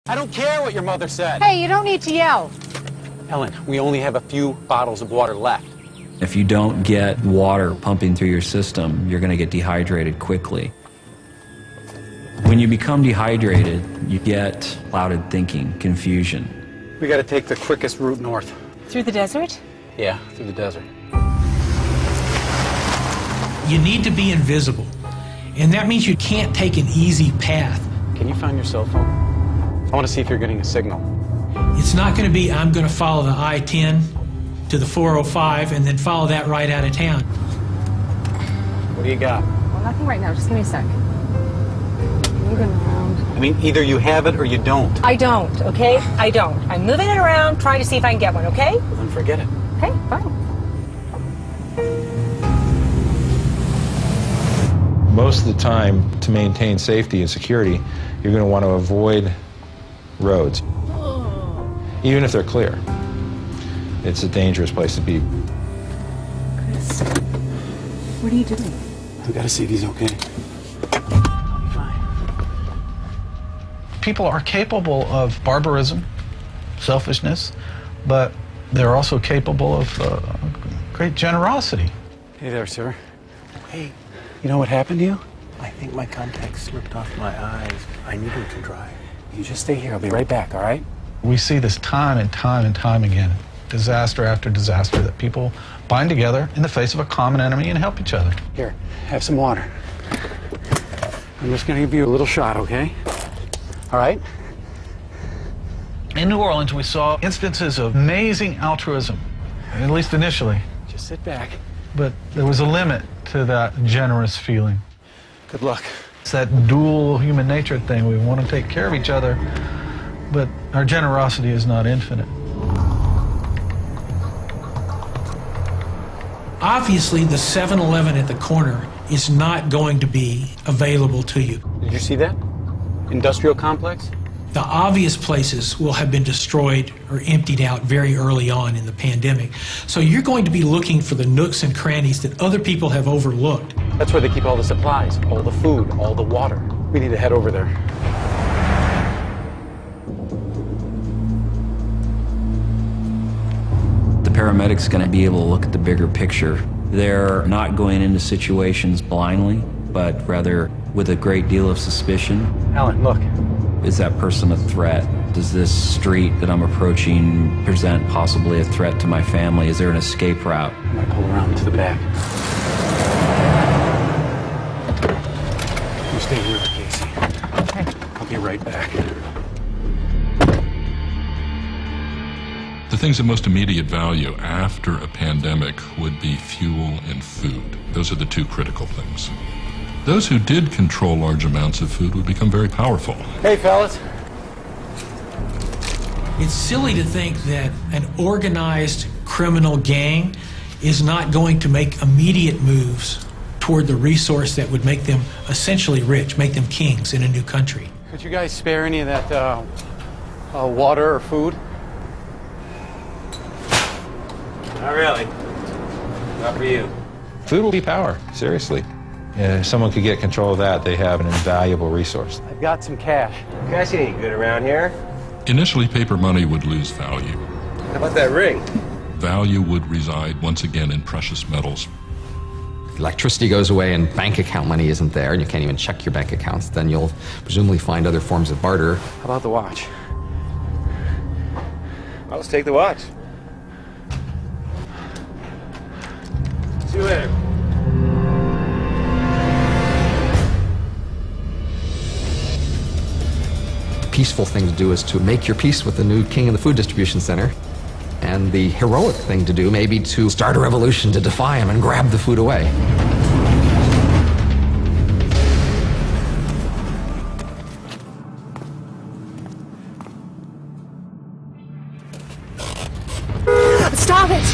I don't care what your mother said. Hey, you don't need to yell. Ellen, we only have a few bottles of water left. If you don't get water pumping through your system, you're going to get dehydrated quickly. When you become dehydrated, you get clouded thinking, confusion. We got to take the quickest route north. Through the desert? Yeah, through the desert. You need to be invisible, and that means you can't take an easy path. Can you find your cell phone? I want to see if you're getting a signal. It's not going to be, I'm going to follow the I-10 to the 405 and then follow that right out of town. What do you got? Well, nothing right now. Just give me a sec. Moving around. I mean, either you have it or you don't. I don't, okay? I don't. I'm moving it around, trying to see if I can get one, okay? Well, then forget it. Okay, fine. Most of the time, to maintain safety and security, you're going to want to avoid roads, even if they're clear. It's a dangerous place to be. Chris, what are you doing? I've got to see if he's okay. Fine. People are capable of barbarism, selfishness, but they're also capable of great generosity. Hey there, sir. Hey, you know what happened to you? I think my contacts slipped off my eyes. I need them to dry. You just stay here. I'll be right back, all right? We see this time and time and time again, disaster after disaster, that people bind together in the face of a common enemy and help each other. Here, have some water. I'm just going to give you a little shot, okay? All right? In New Orleans, we saw instances of amazing altruism, at least initially. Just sit back. But there was a limit to that generous feeling. Good luck. It's that dual human nature thing. We want to take care of each other, but our generosity is not infinite. Obviously, the 7-Eleven at the corner is not going to be available to you. Did you see that? Industrial complex? The obvious places will have been destroyed or emptied out very early on in the pandemic. So you're going to be looking for the nooks and crannies that other people have overlooked. That's where they keep all the supplies, all the food, all the water. We need to head over there. The paramedic's going to be able to look at the bigger picture. They're not going into situations blindly, but rather with a great deal of suspicion. Alan, look. Is that person a threat? Does this street that I'm approaching present possibly a threat to my family? Is there an escape route? I might pull around to the back. You stay here, Casey. Okay. I'll be right back. The things of most immediate value after a pandemic would be fuel and food. Those are the two critical things. Those who did control large amounts of food would become very powerful. Hey, fellas. It's silly to think that an organized criminal gang is not going to make immediate moves toward the resource that would make them essentially rich, make them kings in a new country. Could you guys spare any of that water or food? Not really. Not for you. Food will be power, seriously. If someone could get control of that, they have an invaluable resource. I've got some cash. Cash ain't good around here. Initially, paper money would lose value. How about that ring? Value would reside once again in precious metals. Electricity goes away and bank account money isn't there, and you can't even check your bank accounts, then you'll presumably find other forms of barter. How about the watch? Well, let's take the watch. See you later. Peaceful thing to do is to make your peace with the new king of the food distribution center. And the heroic thing to do may be to start a revolution to defy him and grab the food away. Stop it!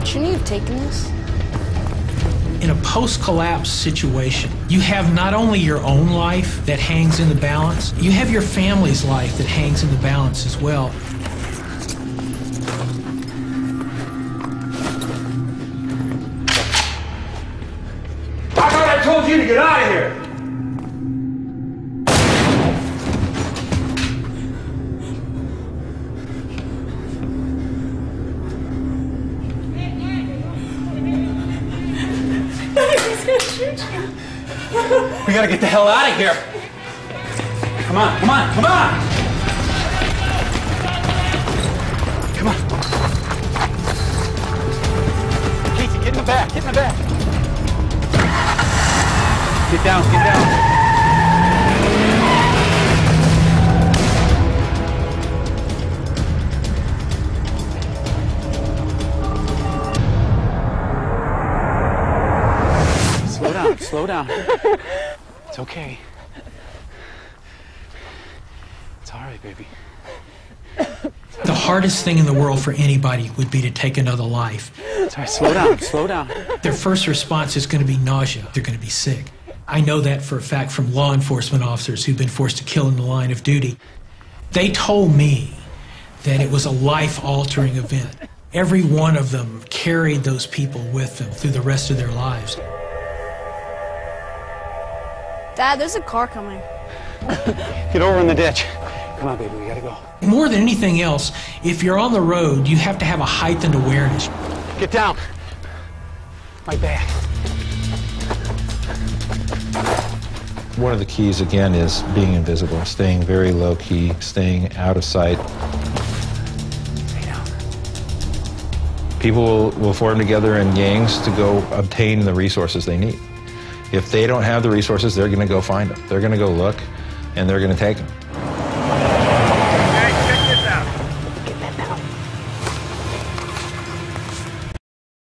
Shouldn't you have taken this? In a post-collapse situation, you have not only your own life that hangs in the balance, you have your family's life that hangs in the balance as well. I thought I told you to get out of here! He's gonna shoot you. We gotta get the hell out of here! Come on, come on, come on! Come on. Casey, get in the back, get in the back. Get down, get down. Slow down, slow down. It's okay. It's all right, baby. The hardest thing in the world for anybody would be to take another life. It's all right, slow down, slow down. Their first response is going to be nausea. They're going to be sick. I know that for a fact from law enforcement officers who've been forced to kill in the line of duty. They told me that it was a life-altering event. Every one of them carried those people with them through the rest of their lives. Dad, there's a car coming. Get over in the ditch. Come on, baby, we gotta go. More than anything else, if you're on the road, you have to have a heightened awareness. Get down. My back. One of the keys, again, is being invisible, staying very low-key, staying out of sight. Stay down. People will form together in gangs to go obtain the resources they need. If they don't have the resources, they're going to go find them. They're going to go look, and they're going to take them.